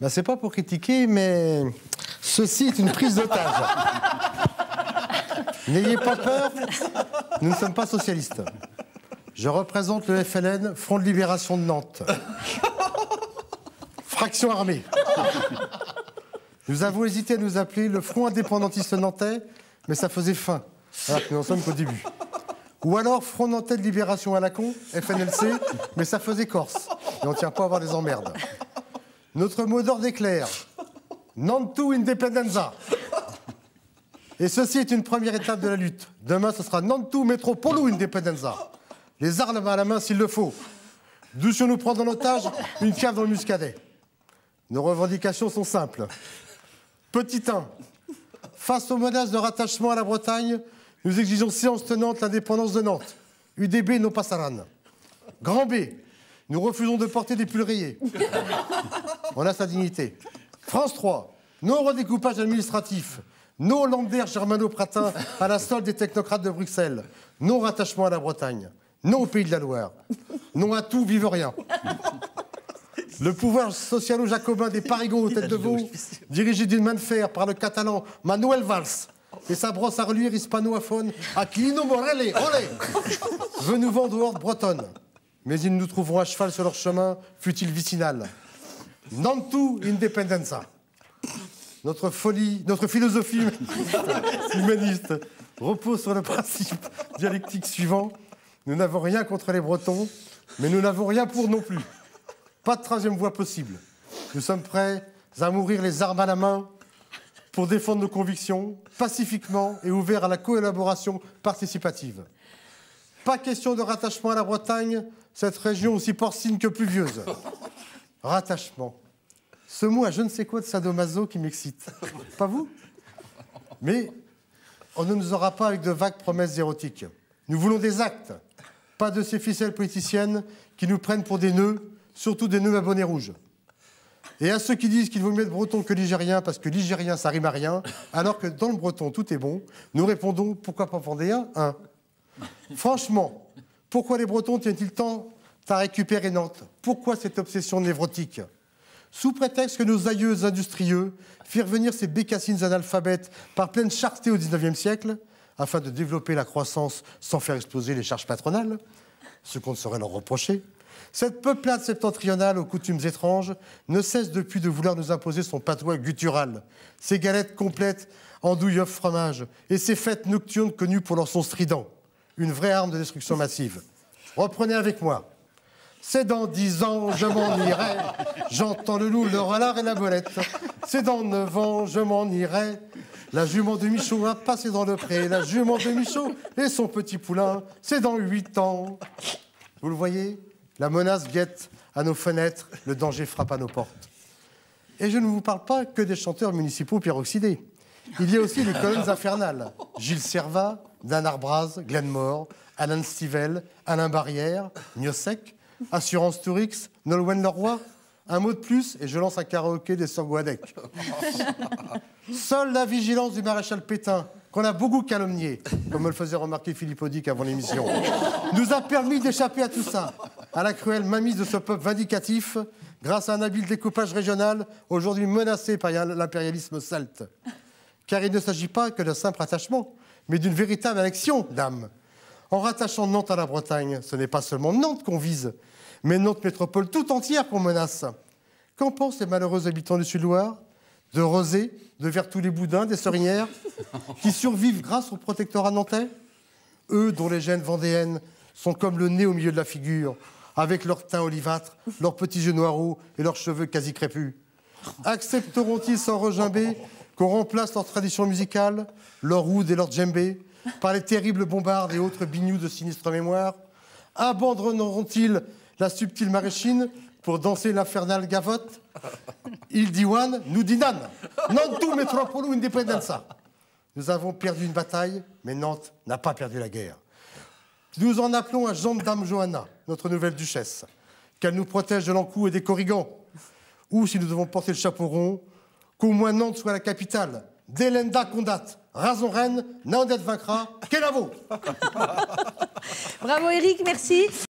Ben, c'est pas pour critiquer, mais ceci est une prise d'otage. N'ayez pas peur, nous ne sommes pas socialistes. Je représente le FLN, Front de Libération de Nantes. Fraction armée. Nous avons hésité à nous appeler le Front indépendantiste nantais, mais ça faisait fin, alors que nous n'en sommes qu'au début. Ou alors Front nantais de libération à la con, FNLC, mais ça faisait corse. Et on ne tient pas à avoir des emmerdes. Notre mot d'ordre est clair. Nantu Independenza. Et ceci est une première étape de la lutte. Demain, ce sera Nantu Metropolu Independenza. Les armes à la main s'il le faut. D'où si on nous prend en otage une cave dans le Muscadet. Nos revendications sont simples. Petit 1. Face aux menaces de rattachement à la Bretagne, nous exigeons séance tenante l'indépendance de Nantes. UDB no passaran. Grand B. Nous refusons de porter des pulls rayés. On a sa dignité. France 3. No redécoupage administratif. No Lander germano-pratin à la solde des technocrates de Bruxelles. Non rattachement à la Bretagne. Non au Pays de la Loire. Non à tout, vive rien. Le pouvoir socialo-jacobin des Parigots aux têtes de veau, dirigé d'une main de fer par le catalan Manuel Valls et sa brosse à reluire hispano-aphone à Clino Morelli, olé, veut nous vendre horde bretonne. Mais ils nous trouveront à cheval sur leur chemin, fut-il vicinal. Nantu Independenza. Notre philosophie humaniste repose sur le principe dialectique suivant. Nous n'avons rien contre les Bretons, mais nous n'avons rien pour non plus. Pas de troisième voie possible. Nous sommes prêts à mourir les armes à la main pour défendre nos convictions, pacifiquement et ouverts à la collaboration participative. Pas question de rattachement à la Bretagne, cette région aussi porcine que pluvieuse. Rattachement. Ce mot a je ne sais quoi de sadomaso qui m'excite. Pas vous? Mais on ne nous aura pas avec de vagues promesses érotiques. Nous voulons des actes, pas de ces ficelles politiciennes qui nous prennent pour des nœuds, surtout des nœuds à bonnet rouge. Et à ceux qui disent qu'il vaut mieux être breton que ligérien parce que ligérien ça rime à rien, alors que dans le breton tout est bon, nous répondons pourquoi pas vendéen, hein. Franchement, pourquoi les Bretons tiennent-ils tant à récupérer Nantes? Pourquoi cette obsession névrotique? Sous prétexte que nos aïeux industrieux firent venir ces bécassines analphabètes par pleine charité au XIXe siècle, afin de développer la croissance sans faire exploser les charges patronales, ce qu'on ne saurait leur reprocher, cette peuplade septentrionale aux coutumes étranges ne cesse depuis de vouloir nous imposer son patois guttural, ses galettes complètes andouille œufs fromage et ses fêtes nocturnes connues pour leur son strident, une vraie arme de destruction massive. Reprenez avec moi. C'est dans 10 ans, je m'en irai. J'entends le loup, le renard et la belette. C'est dans 9 ans, je m'en irai. La jument de Michaud a passé dans le pré. La jument de Michaud et son petit poulain. C'est dans 8 ans. Vous le voyez, la menace guette à nos fenêtres. Le danger frappe à nos portes. Et je ne vous parle pas que des chanteurs municipaux peroxydés. Il y a aussi les colonnes infernales. Gilles Servat, Dan Arbraz, Glenmore, Alan Stivell, Alain Barrière, Niosec, Assurance Tourix, Nolwenn Leroy. Un mot de plus et je lance un karaoké des Sœurs Guadec. Seule la vigilance du maréchal Pétain, qu'on a beaucoup calomnié, comme me le faisait remarquer Philippe Audic avant l'émission, nous a permis d'échapper à tout ça, à la cruelle mainmise de ce peuple vindicatif, grâce à un habile découpage régional, aujourd'hui menacé par l'impérialisme celte. Car il ne s'agit pas que d'un simple attachement, mais d'une véritable annexion d'âme. En rattachant Nantes à la Bretagne, ce n'est pas seulement Nantes qu'on vise, mais Nantes métropole tout entière qu'on menace. Qu'en pensent les malheureux habitants du Sud-Loire, de Rosé, de Vertou-les-Boudins, des Sorinières, qui survivent grâce au protectorat nantais? Eux dont les gènes vendéennes sont comme le nez au milieu de la figure, avec leur teint olivâtre, leurs petits yeux noireaux et leurs cheveux quasi crépus. Accepteront-ils sans regimber qu'on remplace leur tradition musicale, leur oud et leur djembé, par les terribles bombardes et autres bignous de sinistre mémoire? Abandonneront-ils la subtile maraîchine pour danser l'infernale gavotte? Il dit one, nous dit nan. Nantu Metropolu Independenza. Nous avons perdu une bataille, mais Nantes n'a pas perdu la guerre. Nous en appelons à Jeanne-Dame Johanna, notre nouvelle duchesse, qu'elle nous protège de l'encou et des corrigans. Ou, si nous devons porter le chapeau rond, qu'au moins Nantes soit la capitale. Delenda condate, raison reine, Nandet vaincra, Kenavo. Bravo Éric, merci.